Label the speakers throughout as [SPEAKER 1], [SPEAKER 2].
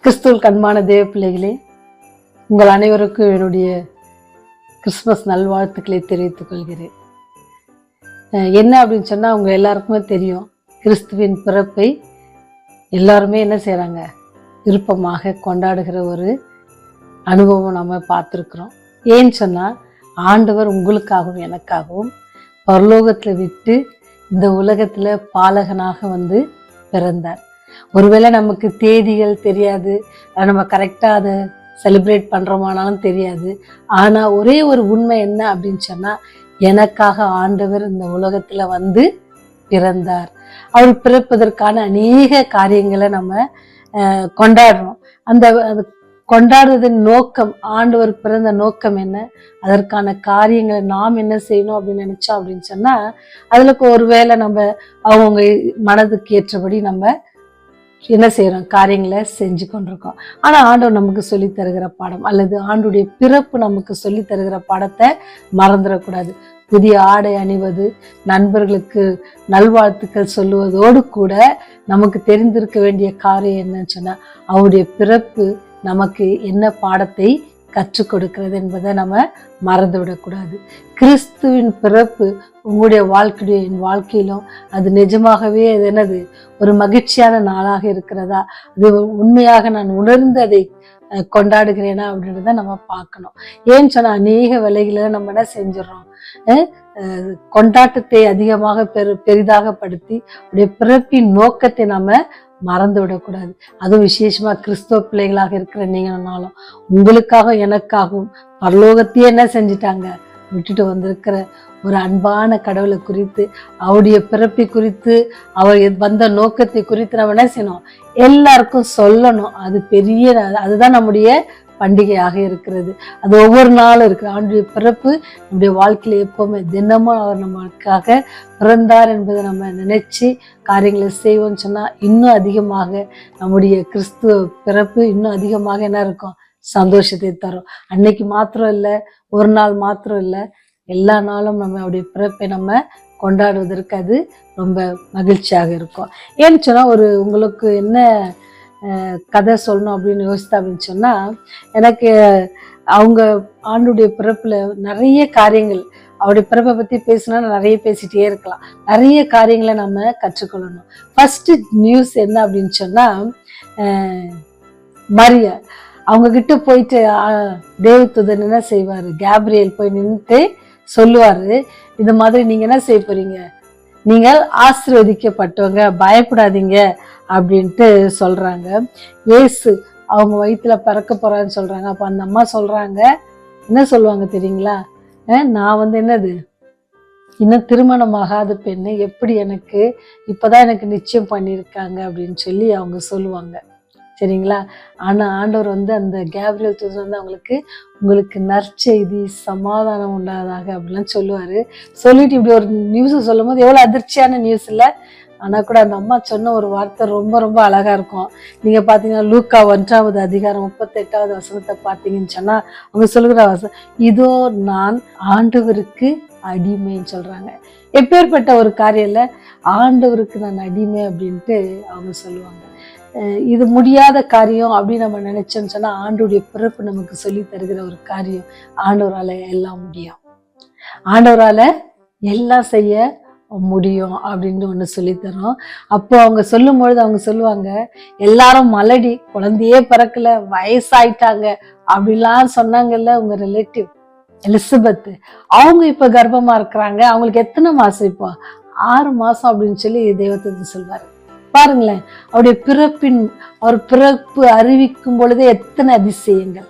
[SPEAKER 1] கிறிஸ்துவில் கண்பான தேவ பிள்ளைகளே, உங்கள் அனைவருக்கும் என்னுடைய கிறிஸ்துமஸ் நல்வாழ்த்துக்களை தெரிவித்துக் கொள்கிறேன். என்ன அப்படின்னு சொன்னால், அவங்க எல்லாருக்குமே தெரியும், கிறிஸ்துவின் பிறப்பை எல்லாருமே என்ன செய்கிறாங்க, விருப்பமாக கொண்டாடுகிற ஒரு அனுபவம் நம்ம பார்த்துருக்குறோம். ஏன்னு சொன்னால், ஆண்டவர் உங்களுக்காகவும் எனக்காகவும் பரலோகத்தில் விட்டு இந்த உலகத்தில் பாலகனாக வந்து பிறந்தார். ஒருவேளை நமக்கு தேதிகள் தெரியாது, நம்ம கரெக்டாக அதை செலிப்ரேட் பண்ணுறோமானாலும் தெரியாது. ஆனால் ஒரே ஒரு உண்மை என்ன அப்படின்னு சொன்னால், எனக்காக ஆண்டவர் இந்த உலகத்தில் வந்து பிறந்தார். அவர் பிறப்பதற்கான அநேக காரியங்களை நம்ம கொண்டாடுறோம். அது கொண்டாடுறதின் நோக்கம், ஆண்டவர் பிறந்த நோக்கம் என்ன, அதற்கான காரியங்களை நாம் என்ன செய்யணும் அப்படின்னு நினைச்சோம் அப்படின்னு சொன்னா, அதுல ஒருவேளை நம்ம அவங்க மனதுக்கு ஏற்றபடி நம்ம என்ன செய்யறோம், காரியங்களை செஞ்சு கொண்டிருக்கோம். ஆனா ஆண்டவர் நமக்கு சொல்லி தருகிற பாடம் அல்லது ஆண்டுடைய பிறப்பு நமக்கு சொல்லி தருகிற பாடத்தை மறந்துடக்கூடாது. புதிய ஆடை அணிவது, நண்பர்களுக்கு நல்வாழ்த்துக்கள் சொல்லுவதோடு கூட நமக்கு தெரிந்திருக்க வேண்டிய காரியம் என்னன்னு சொன்னா, அவருடைய பிறப்பு நமக்கு என்ன பாடத்தை கற்றுக் கொடுக்கிறது என்பதை நம்ம மறந்து விடக்கூடாது. கிறிஸ்துவின் பிறப்பு உங்களுடைய வாழ்க்கையுடைய என் வாழ்க்கையிலும் அது நிஜமாகவே அது என்னது, ஒரு மகிழ்ச்சியான நாளாக இருக்கிறதா, அது உண்மையாக நான் உணர்ந்து அதை கொண்டாடுகிறேனா அப்படின்றத நம்ம பார்க்கணும். ஏன்னு சொன்னா, அநேக வேலைகளை நம்ம என்ன செஞ்சிடறோம், கொண்டாட்டத்தை அதிகமாக பெரிதாக படுத்தி அவருடைய பிறப்பின் நோக்கத்தை நம்ம மறந்து விடக்கூடாது. அதுவும் விசேஷமா கிறிஸ்தவ பிள்ளைகளாக இருக்கிற நீங்கனாலும் உங்களுக்காக எனக்காகவும் பரலோகத்தையே என்ன செஞ்சிட்டாங்க, விட்டுட்டு வந்திருக்கிற ஒரு அன்பான கடவுளை குறித்து, அவருடைய பிறப்பை குறித்து, அவர் வந்த நோக்கத்தை குறித்து நம்ம என்ன செய்யணும், எல்லாருக்கும் சொல்லணும். அது அதுதான் நம்முடைய பண்டிகையாக இருக்கிறது. அது ஒவ்வொரு நாளும் இருக்கு. ஆண்டுடைய பிறப்பு நம்முடைய வாழ்க்கையில எப்பவுமே தினமும் அவர் நமக்காக பிறந்தார் என்பதை நம்ம நினைச்சு காரியங்களை செய்வோம்னு சொன்னா, இன்னும் அதிகமாக நம்முடைய கிறிஸ்துவ பிறப்பு இன்னும் அதிகமாக என்ன இருக்கும், சந்தோஷத்தை தரும். அன்னைக்கு மாத்திரம் இல்லை, ஒரு நாள் மாத்திரம் இல்லை, எல்லா நாளும் நம்ம அவருடைய பிறப்பை நம்ம கொண்டாடுவதற்கு அது ரொம்ப மகிழ்ச்சியாக இருக்கும். ஏன்னு சொன்னா, உங்களுக்கு என்ன கதை சொல்லணும் அப்படின்னு யோசித்தா அப்படின்னு சொன்னா, எனக்கு அவங்க ஆண்டுடைய பிறப்புல நிறைய காரியங்கள், அவருடைய பிறப்பை பத்தி பேசினா நிறைய பேசிட்டே இருக்கலாம். நிறைய காரியங்களை நம்ம கற்றுக்கொள்ளணும். ஃபர்ஸ்ட் நியூஸ் என்ன அப்படின்னு சொன்னா, மரியா அவங்க கிட்ட போயிட்டு தேவதூதன் என்ன செய்வாரு, கேப்ரியல் போய் நின்றுட்டு சொல்லுவாரு, இந்த மாதிரி நீங்க என்ன செய்ய போறீங்க, நீங்கள் ஆசீர்வதிக்கப்பட்டவங்க, பயப்படாதீங்க அப்படின்ட்டு சொல்றாங்க. இயேசு அவங்க வயிற்றுல பிறக்க போறான்னு சொல்றாங்க. அப்ப அந்த அம்மா சொல்றாங்க, என்ன சொல்லுவாங்க தெரியுங்களா, நான் வந்து என்னது, இன்னும் திருமணம் ஆகாத பெண்ணு, எப்படி எனக்கு இப்பதான் எனக்கு நிச்சயம் பண்ணியிருக்காங்க அப்படின்னு சொல்லி அவங்க சொல்லுவாங்க. சரிங்களா. ஆனா ஆண்டவர் வந்து அந்த கேப்ரியல் தூதன் வந்து உங்களுக்கு நற்செய்தி, சமாதானம் உண்டாதாக அப்படிலாம் சொல்லுவாரு. சொல்லிட்டு இப்படி ஒரு நியூஸ் சொல்லும் போது எவ்வளவு அதிர்ச்சியான நியூஸ் இல்லை. ஆனா கூட அந்த அம்மா சொன்ன ஒரு வார்த்தை ரொம்ப ரொம்ப அழகா இருக்கும். நீங்க பாத்தீங்கன்னா, லூக்கா 1வது அதிகாரம் 38வது வசனத்தை பார்த்தீங்கன்னு சொன்னா, அவங்க சொல்லுகிற வசனம், இதோ நான் ஆண்டவருக்கு அடிமைன்னு சொல்றாங்க. எப்பேற்பட்ட ஒரு காரியம் இல்லை, ஆண்டவருக்கு நான் அடிமை அப்படின்ட்டு அவங்க சொல்லுவாங்க. இது முடியாத காரியம் அப்படின்னு நம்ம நினைச்சோம்னு சொன்னா, ஆண்டவருடைய பிறப்பு நமக்கு சொல்லி தருகிற ஒரு காரியம். ஆண்டவரால எல்லாம் முடியும், ஆண்டவரால எல்லாம் செய்ய முடியும் அப்படின்னு ஒண்ணு சொல்லி தரோம். அப்போ அவங்க சொல்லும் பொழுது அவங்க சொல்லுவாங்க, எல்லாரும் மலடி, குழந்தையே பிறக்கல, வயசாயிட்டாங்க அப்படிலாம் சொன்னாங்கல்ல உங்க ரிலேட்டிவ் எலிசபெத், அவங்க இப்ப கர்ப்பமா இருக்கிறாங்க. அவங்களுக்கு எத்தனை மாசம், இப்போ 6 மாசம் அப்படின்னு சொல்லி தேவதூதன் சொல்வாரு. பாருங்களேன், அவருடைய அவர் பிறப்பு அறிவிக்கும் பொழுதே எத்தனை அதிசயங்கள்,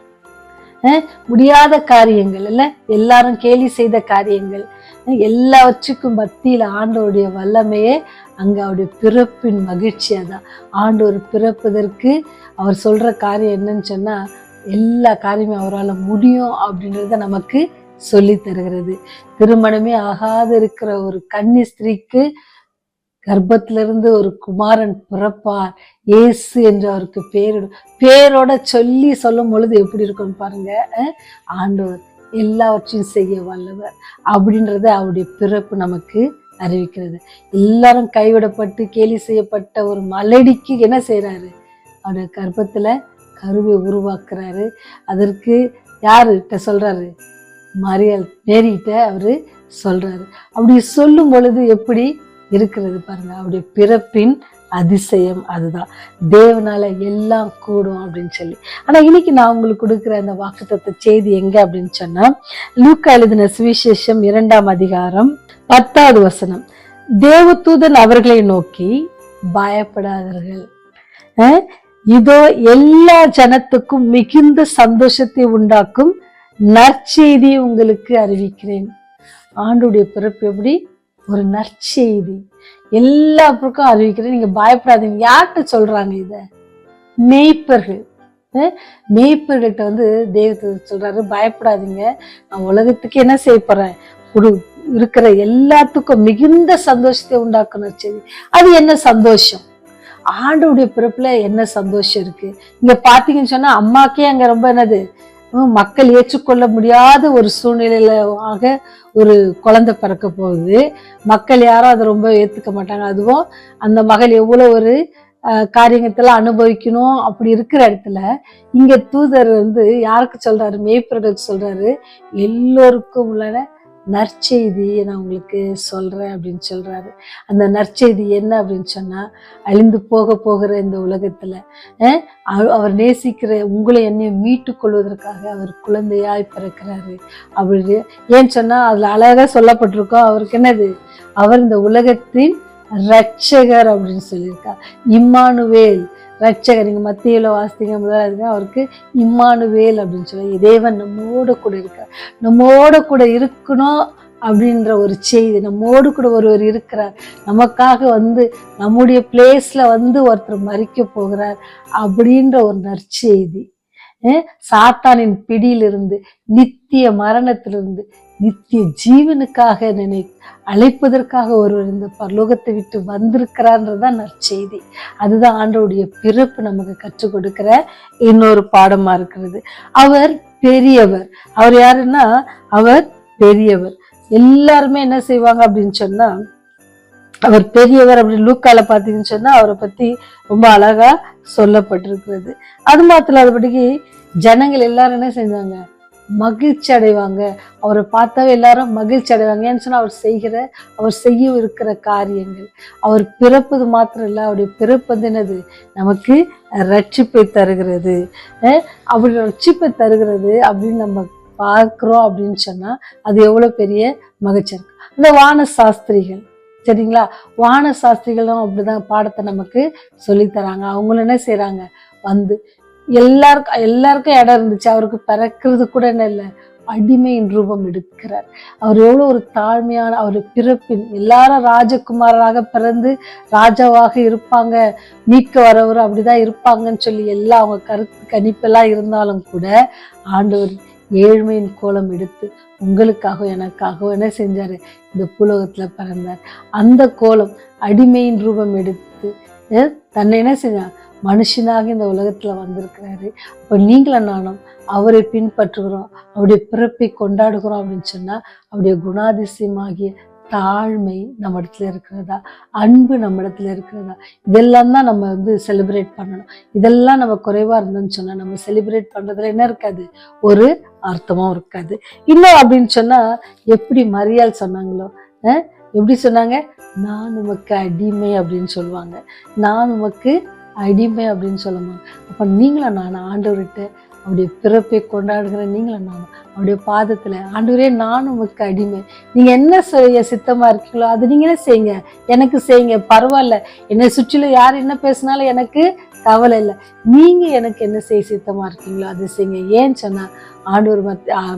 [SPEAKER 1] முடியாத காரியங்கள் இல்ல, எல்லாரும் கேலி செய்த காரியங்கள், எல்லாவற்றுக்கும் மத்தியில ஆண்டவருடைய வல்லமையே அங்க அவருடைய பிறப்பின் மகிழ்ச்சியா தான். ஆண்டவர் பிறப்பதற்கு அவர் சொல்ற காரியம் என்னன்னு சொன்னா, எல்லா காரியமும் அவரால் முடியும் அப்படின்றத நமக்கு சொல்லி தருகிறது. திருமணமே ஆகாது இருக்கிற ஒரு கன்னி ஸ்திரீக்கு கர்ப்பத்திலிருந்து ஒரு குமாரன் பிறப்பார், இயேசு என்று அவருக்கு பேரோட சொல்லும் பொழுது எப்படி இருக்கும்னு பாருங்க. ஆண்டவர் எல்லாவற்றையும் செய்ய வல்லவர் அப்படின்றத அவருடைய பிறப்பு நமக்கு அறிவிக்கிறது. எல்லாரும் கைவிடப்பட்டு கேலி செய்யப்பட்ட ஒரு மலடிக்கு என்ன செய்யறாரு, அவருடைய கர்ப்பத்துல கருவை உருவாக்குறாரு. அதற்கு யாருகிட்ட சொல்றாரு? மேரிகிட்ட அவரு சொல்றாரு. அப்படி சொல்லும் பொழுது எப்படி இருக்கிறது பாருங்க. அவருடைய பிறப்பின் அதிசயம் அதுதான். தேவனால எல்லாம் கூடும் அப்படின்னு சொல்லி. ஆனா இன்னைக்கு நான் உங்களுக்கு கொடுக்குற அந்த வாக்குத்தத்த செய்தி எங்க அப்படின்னு சொன்னா, லூக்கா எழுதின சுவிசேஷம் 2ஆம் அதிகாரம் 10வது வசனம். தேவதூதன் அவர்களை நோக்கி, பயப்படாதீர்கள், இதோ எல்லா ஜனத்துக்கும் மிகுந்த சந்தோஷத்தை உண்டாக்கும் நற்செய்தியை உங்களுக்கு அறிவிக்கிறேன். ஆண்டுடைய பிறப்பு எப்படி? ஒரு நற்செய்தி எல்லா பக்கம் அறிவிக்கிறேன், நீங்க பயப்படாதீங்க. யார்கிட்ட சொல்றாங்க இத? மேய்ப்பர்கள். மேய்ப்பர்கிட்ட தேவதூதன் சொல்றாரு, பயப்படாதீங்க, நான் உலகத்துக்கு என்ன செய்ய போறேன், இருக்கிற எல்லாத்துக்கும் மிகுந்த சந்தோஷத்தை உண்டாக்கும் நற்செய்தி. அது என்ன சந்தோஷம்? ஆண்டவருடைய பிறப்புல என்ன சந்தோஷம் இருக்கு? இங்க பாத்தீங்கன்னு சொன்னா அம்மாக்கே அங்க ரொம்ப என்னது, மக்கள் ஏற்றுக்கொள்ள முடியாத ஒரு சூழ்நிலையில ஒரு குழந்தை பிறக்க போகுது. மக்கள் யாரும் அதை ரொம்ப ஏத்துக்க மாட்டாங்க. அதுவும் அந்த மகள் எவ்வளவு ஒரு காரியத்தெல்லாம் அனுபவிக்கணும் அப்படி இருக்கிற இடத்துல இங்க தூதர் யாருக்கு சொல்றாரு? மேய்ப்பர்களுக்கு சொல்றாரு, எல்லோருக்கும் உள்ள நற்செய்தியை நான் உங்களுக்கு சொல்றேன் அப்படின்னு சொல்றாரு. அந்த நற்செய்தி என்ன அப்படின்னு சொன்னா, அழிந்து போகிற இந்த உலகத்துல அவர் நேசிக்கிற உங்களை என்னையும் மீட்டு கொள்வதற்காக அவர் குழந்தையாய் பிறக்கிறாரு. அப்படி ஏன்னு சொன்னா அதுல அழகா சொல்லப்பட்டிருக்கோம், அவருக்கு என்னது, அவர் இந்த உலகத்தின் ரட்சகர் அப்படின்னு சொல்லியிருக்கார். இம்மானுவேல் ரட்சகர். நீங்க மத்தியில வாசித்தீங்க முதலாவது, அவருக்கு இம்மானுவேல் அப்படின்னு சொல்லி, தேவன் நம்மோட கூட இருக்கார். நம்மோட கூட இருக்கணும் அப்படின்ற ஒரு செய்தி. நம்மோடு கூட ஒருவர் இருக்கிறார், நமக்காக நம்முடைய பிளேஸ்ல ஒருத்தர் மரிக்க போகிறார் அப்படின்ற ஒரு நற்செய்தி. சாத்தானின் பிடியிலிருந்து, நித்திய மரணத்திலிருந்து நித்திய ஜீவனுக்காக அழைப்பதற்காக ஒருவர் இந்த பரலோகத்தை விட்டு வந்திருக்கிறார்ன்றதுதான் நற்செய்தி. அதுதான் ஆண்டவருடைய பிறப்பு நமக்கு கற்றுக் கொடுக்கிற இன்னொரு பாடமா இருக்கிறது. அவர் பெரியவர். அவர் யாருன்னா, அவர் பெரியவர். எல்லாருமே என்ன செய்வாங்க அப்படின்னு சொன்னா, அவர் பெரியவர் அப்படின்னு லூக்கால பாத்தீங்கன்னு சொன்னா அவரை பத்தி ரொம்ப அழகா சொல்லப்பட்டிருக்கிறது. அது மாத்திரம் அதுபடிக்கு ஜனங்கள் எல்லாரும் என்ன செஞ்சாங்க, மகிழ்ச்சி அடைவாங்க. அவரை பார்த்தாவே எல்லாரும் மகிழ்ச்சி அடைவாங்க. ஏன்னு சொன்னா அவர் செய்ய இருக்கிற காரியங்கள், அவர் பிறப்பது மாத்திரம் இல்லை, அவருடைய பிறப்பு என்னது, நமக்கு ரட்சிப்பை தருகிறது. அப்படி ரட்சிப்பை தருகிறது அப்படின்னு நம்ம பார்க்கிறோம் அப்படின்னு சொன்னா அது எவ்வளவு பெரிய மகிழ்ச்சி இருக்கு. இந்த வான சாஸ்திரிகள், சரிங்களா, வான சாஸ்திரிகளும் அப்படிதான் பாடத்தை நமக்கு சொல்லி தராங்க. அவங்களும் என்ன செய்யறாங்க, எல்லாருக்கும் இடம் இருந்துச்சு, அவருக்கு பிறக்கிறது கூட என்ன இல்லை, அடிமையின் ரூபம் எடுக்கிறார். அவர் எவ்வளவு ஒரு தாழ்மையான, அவர் பிறப்பின் எல்லாரும் ராஜகுமாரராக பிறந்து ராஜாவாக இருப்பாங்க, மீட்க வரவர் அப்படிதான் இருப்பாங்கன்னு சொல்லி எல்லாம் அவங்க கருத்து கணிப்பெல்லாம் இருந்தாலும் கூட ஆண்டவர் ஏழ்மையின் கோலம் எடுத்து உங்களுக்காக எனக்காக என்ன செஞ்சாரு, இந்த பூலோகத்துல பிறந்தார். அந்த கோலம் அடிமையின் ரூபம் எடுத்து தன்னை என்ன செஞ்சார், மனுஷனாக இந்த உலகத்துல வந்திருக்கிறாரு. அப்ப நீங்களும் நானும் அவரை பின்பற்றுகிறோம், அவருடைய பிறப்பை கொண்டாடுகிறோம் அப்படின்னு சொன்னா அவருடைய குணாதிசயமாகிய தாழ்மை நம்ம இடத்துல இருக்கிறதா, அன்பு நம்ம இடத்துல இருக்கிறதா, இதெல்லாம் தான் நம்ம செலிப்ரேட் பண்ணணும். இதெல்லாம் நம்ம குறைவா இருந்தோம்னு சொன்னா நம்ம செலிப்ரேட் பண்றதுல என்ன இருக்காது, ஒரு அர்த்தமும் இருக்காது. இன்னும் அப்படின்னு சொன்னா எப்படி மரியாள் சொன்னாங்களோ, எப்படி சொன்னாங்க, நான் உமக்கு அடிமை அப்படின்னு சொல்லுவாங்க, நான் உமக்கு அடிமை அப்படின்னு சொல்லுவாங்க. அப்ப நீங்களும் நான் ஆண்டவர்கிட்ட அவருடைய பிறப்பை கொண்டாடுகிற நீங்களும் நான் அவருடைய பாதத்துல, ஆண்டவரே நான் உமக்கு அடிமை, நீங்க என்ன செய்ய சித்தமா இருக்கீங்களோ அது நீங்க என்ன செய்யுங்க, எனக்கு செய்யுங்க, பரவாயில்ல, என்னை சுற்றிலும் யார் என்ன பேசினாலும் எனக்கு கவலை இல்லை, நீங்க எனக்கு என்ன செய்ய சித்தமா இருக்கீங்களோ அது செய்யுங்க. ஏன்னு சொன்னா ஆண்டவர்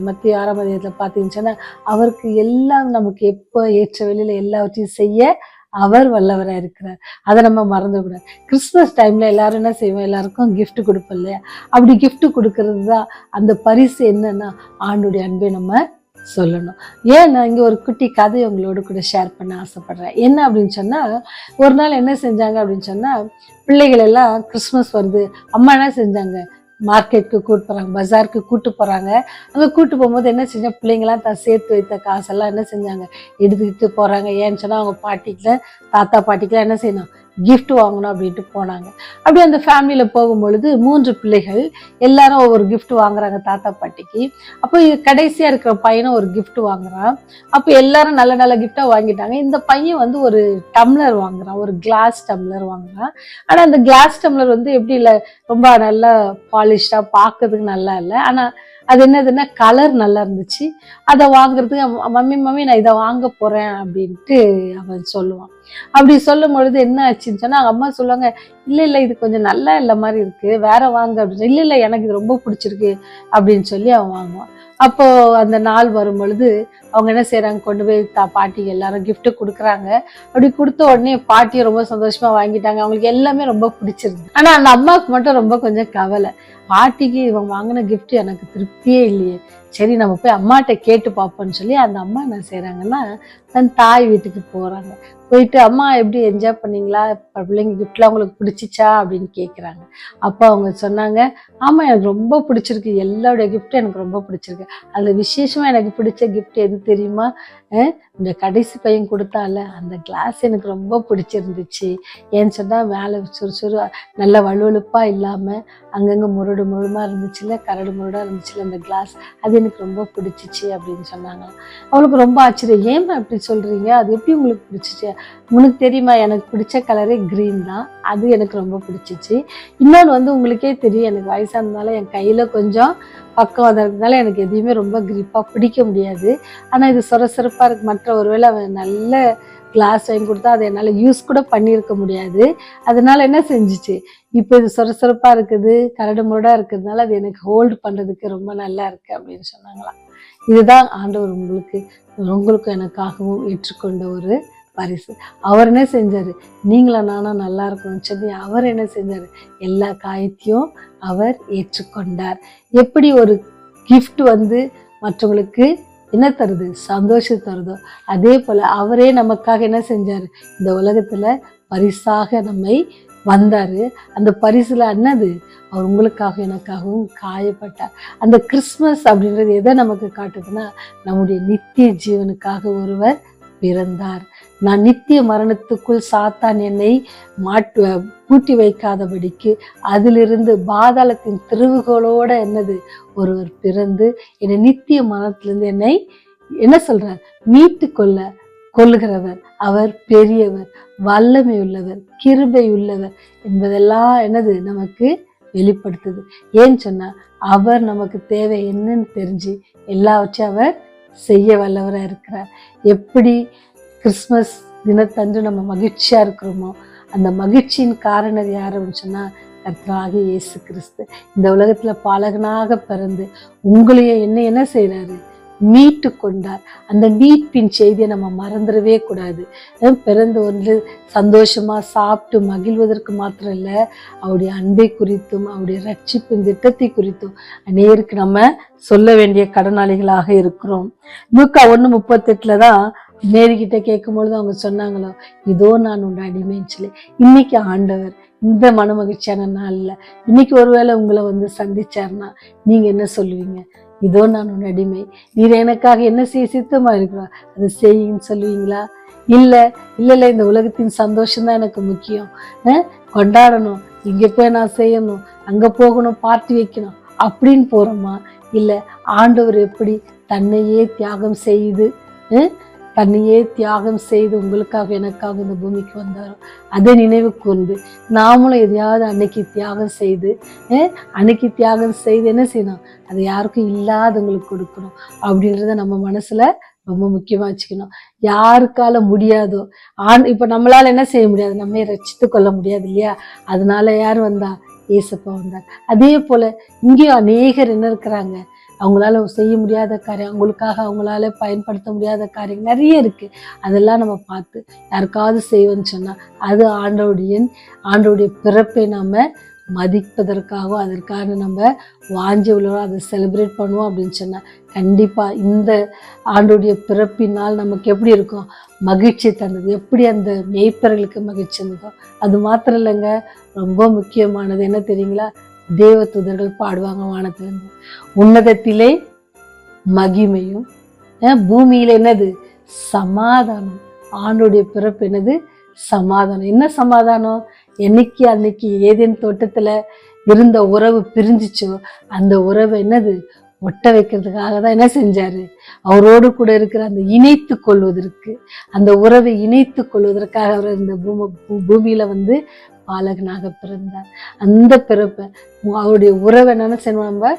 [SPEAKER 1] மத்திய 6ஆம் அதிகாரத்துல பாத்தீங்கன்னு சொன்னா அவருக்கு எல்லாம் நமக்கு எப்போ ஏற்ற வெளியில எல்லாவற்றையும் செய்ய அவர் வல்லவராக இருக்கிறார். அதை நம்ம மறந்துவிடாது. கிறிஸ்துமஸ் டைம்ல எல்லாரும் என்ன செய்வோம், எல்லாருக்கும் கிஃப்ட் கொடுப்போம் இல்லையா, அப்படி கிஃப்ட் கொடுக்கறது தான் அந்த பரிசு. என்னன்னா ஆண்டுடைய அன்பை நம்ம சொல்லணும். ஏன் நான் இங்க ஒரு குட்டி கதை உங்களோட கூட ஷேர் பண்ண ஆசைப்படுறேன். என்ன அப்படின்னு சொன்னா, ஒரு நாள் என்ன செஞ்சாங்க அப்படின்னு சொன்னா, பிள்ளைகள் எல்லாம் கிறிஸ்துமஸ் வருது, அம்மா என்ன செஞ்சாங்க, மார்க்கெட்டுக்கு கூட்டு போறாங்க, பஜாருக்கு கூட்டு போறாங்க. அங்க கூட்டு போகும்போது என்ன செஞ்சா, பிள்ளைங்களாம் தான் சேர்த்து வைத்த காசெல்லாம் என்ன செஞ்சாங்க, எடுத்துக்கிட்டு போறாங்க. ஏன்னு சொன்னா அவங்க பாட்டிக்கு தாத்தா பாட்டிக்கெல்லாம் என்ன செய்யணும், gift வாங்கணும் அப்படின்ட்டு போனாங்க. அப்படி அந்த ஃபேமிலியில போகும்பொழுது 3 பிள்ளைகள் எல்லாரும் ஒவ்வொரு gift வாங்குறாங்க தாத்தா பாட்டிக்கு. அப்போ கடைசியா இருக்கிற பையனும் ஒரு gift வாங்குறான். அப்போ எல்லாரும் நல்ல நல்ல gift வாங்கிட்டாங்க. இந்த பையன் வந்து ஒரு டம்ளர் வாங்குறான், ஒரு கிளாஸ் டம்ளர் வாங்குறான். ஆனா அந்த கிளாஸ் டம்ளர் வந்து எப்படி இல்லை, ரொம்ப நல்லா பாலிஷ்டா பார்க்கறதுக்கு நல்லா இல்லை. ஆனா அது என்னதுன்னா கலர் நல்லா இருந்துச்சு. அதை வாங்குறதுக்கு மம்மி நான் இதை வாங்க போறேன் அப்படின்ட்டு அவன் சொல்லுவான். அப்படி சொல்லும் பொழுது என்ன ஆச்சுன்னு சொன்னா அவங்க அம்மா சொல்லுவாங்க, இல்லை இது கொஞ்சம் நல்லா இல்லை மாதிரி இருக்கு, வேற வாங்க அப்படின்னு. இல்லை எனக்கு இது ரொம்ப பிடிச்சிருக்கு அப்படின்னு சொல்லி அவன் வாங்குவான். அப்போ அந்த நாள் வரும் பொழுது அவங்க என்ன செய்யறாங்க, கொண்டு போய் பாட்டிக்கு எல்லாரும் gift கொடுக்குறாங்க. அப்படி கொடுத்த உடனே பாட்டியை ரொம்ப சந்தோஷமா வாங்கிட்டாங்க. அவங்களுக்கு எல்லாமே ரொம்ப பிடிச்சிருக்கு. ஆனா அந்த அம்மாவுக்கு மட்டும் ரொம்ப கொஞ்சம் கவலை, பாட்டிக்கு இவன் வாங்கின gift எனக்கு திருப்தியே இல்லையே, சரி நம்ம போய் அம்மாட்ட கேட்டு பார்ப்போம்னு சொல்லி அந்த அம்மா என்ன செய்யறாங்கன்னா தன் தாய் வீட்டுக்கு போறாங்க. போயிட்டு அம்மா எப்படி என்ஜாய் பண்ணீங்களா, பிள்ளைங்க கிஃப்ட்லாம் உங்களுக்கு பிடிச்சிச்சா அப்படின்னு கேட்குறாங்க. அப்போ அவங்க சொன்னாங்க, ஆமாம் எனக்கு ரொம்ப பிடிச்சிருக்கு, எல்லாருடைய கிஃப்ட்டும் எனக்கு ரொம்ப பிடிச்சிருக்கு. அதில் விசேஷமாக எனக்கு பிடிச்ச கிஃப்ட் எது தெரியுமா, இந்த கடைசி பையன் கொடுத்தால அந்த கிளாஸ் எனக்கு ரொம்ப பிடிச்சிருந்துச்சு. ஏன்னு சொன்னால் மேலே சுறு நல்ல வலுவழுப்பாக இல்லாமல் அங்கங்கே முருடுமா இருந்துச்சுல, கரடு முருடாக இருந்துச்சுல அந்த கிளாஸ், அது எனக்கு ரொம்ப பிடிச்சிச்சு அப்படின்னு சொன்னாங்க. அவளுக்கு ரொம்ப ஆச்சரியம், ஏன் அப்படி சொல்கிறீங்க, அது எப்படி உங்களுக்கு பிடிச்சிச்சு, உனக்கு தெரியுமா எனக்கு பிடிச்ச கலரே க்ரீன் தான், அது எனக்கு ரொம்ப பிடிச்சிச்சு. இன்னொன்று வந்து உங்களுக்கே தெரியும், எனக்கு வயசானதுனால என் கையில் கொஞ்சம் பக்கம் அதனால எனக்கு எதையுமே ரொம்ப கிரிப்பாக பிடிக்க முடியாது. ஆனால் இது சொரசொரப்பாக இருக்கு, மற்ற ஒருவேளை அவன் நல்ல கிளாஸ் வாங்கி கொடுத்தா அதை என்னால் யூஸ் கூட பண்ணியிருக்க முடியாது. அதனால என்ன செஞ்சிச்சு, இப்போ இது சொரசொரப்பாக இருக்குது, கரடு முரடாக இருக்கிறதுனால அது எனக்கு ஹோல்டு பண்ணுறதுக்கு ரொம்ப நல்லா இருக்கு அப்படின்னு சொன்னாங்களாம். இதுதான் ஆண்டவர் உங்களுக்கும் எனக்காகவும் ஏற்றுக்கொண்ட ஒரு பரிசு. அவர் என்ன செஞ்சாரு, நீங்களா நானும் நல்லா இருக்கணும்னு சொல்லி அவர் என்ன செஞ்சாரு, எல்லா காயத்தையும் அவர் ஏற்றுக்கொண்டார். எப்படி ஒரு கிஃப்ட் வந்து மற்றவங்களுக்கு என்ன தருது, சந்தோஷம் தருதோ, அதே போல அவரே நமக்காக என்ன செஞ்சாரு, இந்த உலகத்துல பரிசாக நம்மை வந்தாரு. அந்த பரிசுல என்னது, அவர் உங்களுக்காக எனக்காகவும் காயப்பட்டார். அந்த கிறிஸ்மஸ் அப்படின்றது எதை நமக்கு காட்டுதுன்னா, நம்முடைய நித்திய ஜீவனுக்காக ஒருவர் பிறந்தார். நான் நித்திய மரணத்துக்குள் சாத்தான் என்னை பூட்டி வைக்காதபடிக்கு அதிலிருந்து பாதாளத்தின் திருவுகளோட என்னது ஒருவர் பிறந்து என்னை நித்திய மரணத்திலிருந்து என்னை என்ன சொல்றார், மீட்டு கொள்ளுகிறவர். அவர் பெரியவர், வல்லமை உள்ளவர், கிருபை உள்ளவர் என்பதெல்லாம் என்னது நமக்கு வெளிப்படுத்துது. ஏன்னு சொன்னா அவர் நமக்கு தேவை என்னன்னு தெரிஞ்சு எல்லாவற்றையும் அவர் செய்ய வல்லவராக இருக்கிறார். எப்படி கிறிஸ்மஸ் தினத்தன்று நம்ம மகிழ்ச்சியா இருக்கிறோமோ, அந்த மகிழ்ச்சியின் காரணம் யார் அப்படின்னு சொன்னா கர்த்தராகிய இயேசு கிறிஸ்து. இந்த உலகத்துல பாலகனாக பிறந்து உங்களையும் என்ன செய்யறாரு, மீட்டு கொண்டார். அந்த மீட்பின் செய்தியை நம்ம மறந்துடவே கூடாது. பிறந்து ஒன்று சந்தோஷமா சாப்பிட்டு மகிழ்வதற்கு மாத்திரம் இல்லை, அவருடைய அன்பை குறித்தும் அவருடைய ரட்சிப்பின் திட்டத்தை குறித்தும் அநேருக்கு நம்ம சொல்ல வேண்டிய கடனாளிகளாக இருக்கிறோம். லூக்கா 1:38 தான் மேரிகிட்ட கேட்கும்பொழுது அவங்க சொன்னாங்களோ, இதோ நான் உன் அடிமைன்னு சொல்லி. இன்னைக்கு ஆண்டவர் இந்த மன மகிழ்ச்சியான நாள்ல இன்னைக்கு ஒருவேளை உங்களை வந்து சந்திச்சாருன்னா நீங்க என்ன சொல்லுவீங்க, இதோ நான் உன் அடிமை, நீர் எனக்காக என்ன செய்ய சித்தமா இருக்கிறா அதை செய்யின்னு சொல்லுவீங்களா? இல்லை இந்த உலகத்தின் சந்தோஷம்தான் எனக்கு முக்கியம், கொண்டாடணும், இங்கே போய் நான் செய்யணும், அங்கே போகணும், பார்ட்டி வைக்கணும் அப்படின்னு போகிறோமா? இல்லை ஆண்டவர் எப்படி தன்னையே தியாகம் செய்து உங்களுக்காக எனக்காக இந்த பூமிக்கு வந்தாரோ அதை நினைவு கூர்ந்து நாமளும் எதையாவது அன்னைக்கு தியாகம் செய்து என்ன செய்யணும், அதை யாருக்கும் இல்லாதவங்களுக்கு கொடுக்கணும் அப்படின்றத நம்ம மனசுல ரொம்ப முக்கியமா வச்சுக்கணும். யாருக்கால முடியாதோ, இப்ப நம்மளால என்ன செய்ய முடியாது, நம்ம ரட்சித்து கொள்ள முடியாது இல்லையா, அதனால யார் வந்தா, ஏசப்பா வந்தார். அதே போல இங்கேயும் அநேகர் என்ன இருக்கிறாங்க, அவங்களால செய்ய முடியாத காரியம், அவங்களுக்காக அவங்களால பயன்படுத்த முடியாத காரியம் நிறைய இருக்கு. அதெல்லாம் நம்ம பார்த்து யாருக்காவது செய்வோன்னு சொன்னா அது ஆண்டோடைய பிறப்பை நாம மதிப்பதற்காகவும் அதற்காக நம்ம வாஞ்சி உள்ளவோ அதை செலிப்ரேட் பண்ணுவோம் அப்படின்னு சொன்னா கண்டிப்பா இந்த ஆண்டோடைய பிறப்பினால் நமக்கு எப்படி இருக்கும், மகிழ்ச்சி தந்தது. எப்படி அந்த மேய்ப்பர்களுக்கு மகிழ்ச்சி இருந்ததோ அது மாத்திரம் இல்லைங்க, ரொம்ப முக்கியமானது என்ன தெரியுங்களா, தேவ தூதர்கள் பாடுவாங்க வானத்திலிருந்து, உன்னதத்திலே மகிமையும் பூமியில என்னது சமாதானம். ஆண்டுடைய பிறப்பு என்னது சமாதானம். என்ன சமாதானம்? என்னைக்கு அன்னைக்கு ஏதேன் தோட்டத்துல இருந்த உறவு பிரிஞ்சிச்சோ அந்த உறவை என்னது ஒட்ட வைக்கிறதுக்காக தான் என்ன செஞ்சாரு, அவரோடு கூட இருக்கிற அந்த இணைத்து கொள்வதற்கு, அந்த உறவை இணைத்து கொள்வதற்காக அவர் இந்த பூமியில பாலகனாக பிறந்தார். அந்த பிறப்பை அவருடைய உறவை என்னன்னு செய்யணும், நம்ம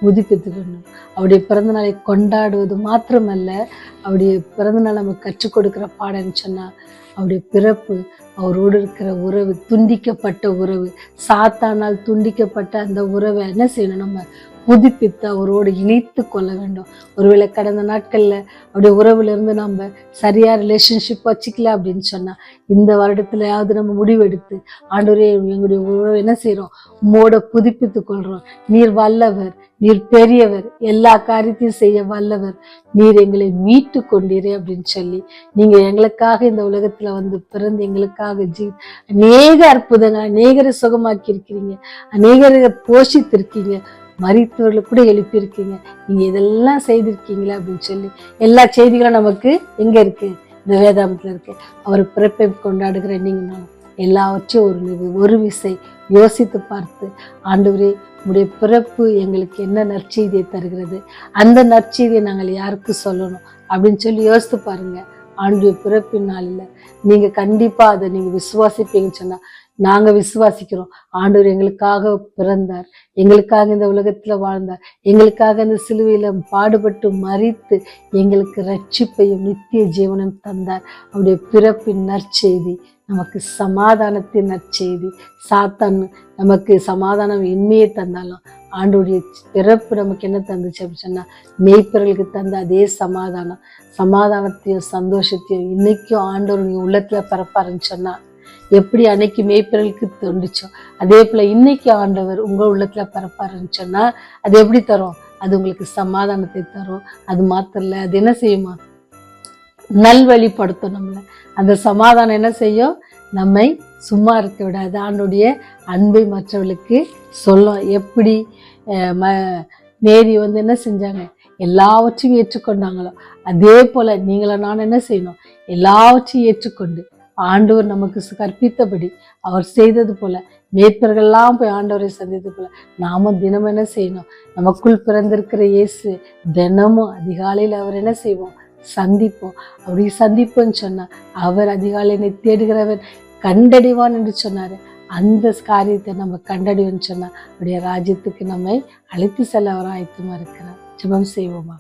[SPEAKER 1] புதுப்பித்துக்கணும். அவருடைய பிறந்த நாளை கொண்டாடுவது மாத்திரமல்ல, அவருடைய பிறந்த நாள் நமக்கு கற்றுக் கொடுக்கிற பாடம்னு சொன்னா அவருடைய பிறப்பு, அவரோடு இருக்கிற உறவு, துண்டிக்கப்பட்ட உறவு, சாத்தானால் துண்டிக்கப்பட்ட அந்த உறவை என்ன செய்யணும், நம்ம புதுப்பித்து அவரோடு இணைத்து கொள்ள வேண்டும். ஒருவேளை கடந்த நாட்கள்ல அவருடைய உறவுல இருந்து நம்ம சரியா ரிலேஷன்ஷிப் வச்சுக்கல அப்படின்னு சொன்னா இந்த வருடத்துலயாவது நம்ம முடிவெடுத்து ஆண்டவரே எங்களுடைய உறவை என்ன செய்யறோம், உம்மோட புதுப்பித்து கொள்றோம். நீர் வல்லவர், நீர் பெரியவர், எல்லா காரியத்தையும் செய்ய வல்லவர், நீர் எங்களை மீட்டு கொண்டீரே அப்படின்னு சொல்லி நீங்க எங்களுக்காக இந்த உலகத்துல பிறந்து எங்களுக்காக அநேக அற்புதங்கள், அநேகரை சுகமாக்கி இருக்கிறீங்க, அநேகரை போஷித்திருக்கீங்க, மரித்தவர்களுக்கு கூட எழுப்பியிருக்கீங்க, நீங்க இதெல்லாம் செய்திருக்கீங்களா அப்படின்னு சொல்லி எல்லா செய்திகளும் நமக்கு எங்க இருக்கு, இந்த வேதாமத்துல இருக்கு. அவர் பிறப்பை கொண்டாடுகிற நீங்க நான் எல்லாவற்றையும் ஒரு விசை யோசித்து பார்த்து ஆண்டவரே உடைய பிறப்பு எங்களுக்கு என்ன நற்செய்தியை தருகிறது, அந்த நற்செய்தியை நாங்கள் யாருக்கு சொல்லணும் அப்படின்னு சொல்லி யோசித்து பாருங்க. ஆண்டுடைய பிறப்பின் நாளில் நீங்க கண்டிப்பா அதை நீங்க விசுவாசிப்பீங்கன்னு சொன்னா நாங்க விசுவாசிக்கிறோம். ஆண்டவர் எங்களுக்காக பிறந்தார், எங்களுக்காக இந்த உலகத்துல வாழ்ந்தார், எங்களுக்காக இந்த சிலுவையில பாடுபட்டு மரித்து எங்களுக்கு ரட்சிப்பையும் நித்திய ஜீவனும் தந்தார். அவருடைய பிறப்பின் நற்செய்தி நமக்கு சமாதானத்தின் நற்செய்தி. சாத்தான் நமக்கு சமாதானம் இன்மையை தந்தாலும் ஆண்டோடைய பிறப்பு நமக்கு என்ன தந்துச்சு அப்படின்னு சொன்னா மேய்ப்பர்களுக்கு தந்த அதே சமாதானத்தையும் சந்தோஷத்தையும் இன்னைக்கும் ஆண்டவர் நீங்க உள்ளத்துல பிறப்பாருன்னு சொன்னா எப்படி அன்னைக்கு மேய்ப்பர்களுக்கு தோண்டுச்சோ அதே போல இன்னைக்கு ஆண்டவர் உங்க உள்ளத்துல பிறப்பாருன்னு சொன்னா அது எப்படி தரும், அது உங்களுக்கு சமாதானத்தை தரும். அது மாத்திரம் இல்ல, அது என்ன செய்யுமா, நல்வழிப்படுத்தும் நம்மள. அந்த சமாதானம் என்ன செய்யும், நம்மை சும்மா இருக்க விடாது, ஆண்டுடைய அன்பை மற்றவர்களுக்கு சொல்லும். எப்படி மேரி என்ன செஞ்சாங்க, எல்லாவற்றையும் ஏற்றுக்கொண்டாங்களோ அதே போல நீங்களும் நான் என்ன செய்யணும், எல்லாவற்றையும் ஏற்றுக்கொண்டு ஆண்டவர் நமக்கு கற்பித்தபடி அவர் செய்தது போல மேய்ப்பர்கள்லாம் போய் ஆண்டவரை சந்தித்தது போல நாமும் தினமும் என்ன செய்யணும், நமக்குள் பிறந்திருக்கிற இயேசு தினமும் அதிகாலையில் அவர் என்ன செய்வோம், சந்திப்போம். அப்படி சந்திப்போன்னு சொன்னா அவர் அதிகாலையினை தேடுகிறவர் கண்டடைவான் என்று சொன்னாரு. அந்த காரியத்தை நம்ம கண்டடைவோன்னு சொன்னா அவருடைய ராஜ்யத்துக்கு நம்மை அழைத்து செல்ல அவர் ஆயத்தமா இருக்கிறார். ஜெபம் செய்வோமா.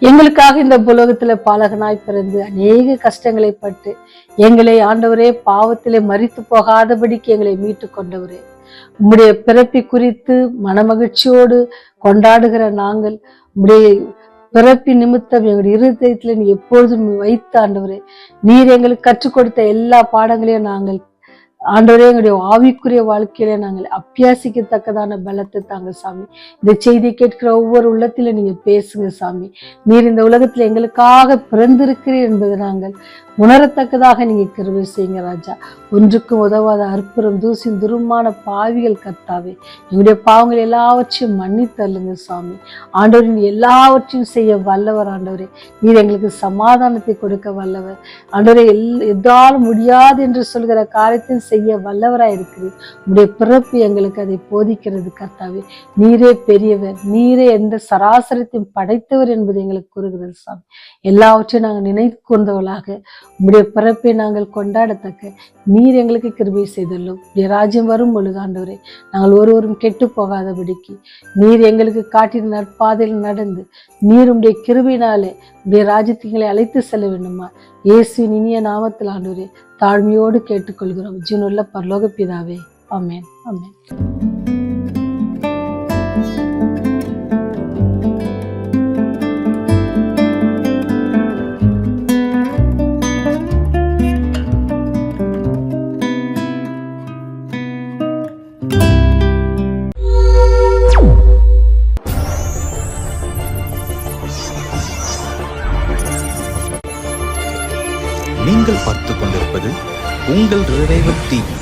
[SPEAKER 1] எங்களுக்காக இந்த உலகத்துல பாலகனாய் பிறந்து அநேக கஷ்டங்களை பட்டு எங்களை ஆண்டவரே பாவத்திலே மரித்து போகாதபடிக்கு எங்களை மீட்டு கொண்டவரே, உம்முடைய பிறப்பை குறித்து மனமகிழ்ச்சியோடு கொண்டாடுகிற நாங்கள் உம்முடைய பிறப்பின் நிமித்தம் எங்களுடைய இருதயத்துல நீ எப்பொழுதும் வைத்த ஆண்டவரே, நீர் எங்களுக்கு கற்றுக் கொடுத்த எல்லா பாடங்களையும் நாங்கள் ஆண்டவரே எங்களுடைய ஆவிக்குரிய வாழ்க்கையில நாங்கள் அபியாசிக்கத்தக்கதான பலத்தை தாங்க சாமி. இந்த செய்தியை கேட்கிற ஒவ்வொரு உள்ளத்தில நீங்க பேசுங்க சாமி. நீர் இந்த உலகத்துல எங்களுக்காக பிறந்திருக்கிறீர் என்பதை நாங்கள் உணரத்தக்கதாக நீங்க கிருபை செய்யுங்க ராஜா. ஒன்றுக்கும் உதவாத அற்புதம் தூசின் துருமான பாவிகள் கர்த்தாவே, எங்களுடைய பாவங்கள் எல்லாவற்றையும் மன்னித்தள்ளுங்க சாமி. ஆண்டவரின் எல்லாவற்றையும் செய்ய வல்லவர் ஆண்டவரே. நீர் எங்களுக்கு சமாதானத்தை கொடுக்க வல்லவர் ஆண்டவரே. எதாலும் முடியாது என்று சொல்கிற காரியத்தையும் செய்ய வல்லவராய் இருக்கிறீர். உங்களுடைய பிறப்பு எங்களுக்கு அதை போதிக்கிறது கர்த்தாவே. நீரே பெரியவர், நீரே எந்த சராசரத்தையும் படைத்தவர் என்பது எங்களுக்கு கூறுகிறது சாமி. எல்லாவற்றையும் நாங்கள் நினைத்து கொண்டவர்களாக உங்களுடைய பிறப்பை நாங்கள் கொண்டாடத்தக்க நீர் எங்களுக்கு கிருபை செய்துள்ளோம். உடைய ராஜ்யம் வரும் பொழுது ஆண்டவரே நாங்கள் ஒருவரும் கெட்டு போகாதபடிக்கு நீர் எங்களுக்கு காட்டின நற்பாதையில் நடந்து நீர் உடைய கிருபையினாலே உடைய ராஜ்யத்துகளை அழைத்து செல்ல வேண்டுமா இயேசுவின் இனிய நாமத்தில் ஆண்டவரே தாழ்மையோடு கேட்டுக்கொள்கிறோம். ஜீவனுள்ள பரலோக பிதாவே, ஆமென், ஆமென்.
[SPEAKER 2] நீங்கள் பார்த்துக் கொண்டிருப்பது உங்கள் ரிவைவல் டிவி.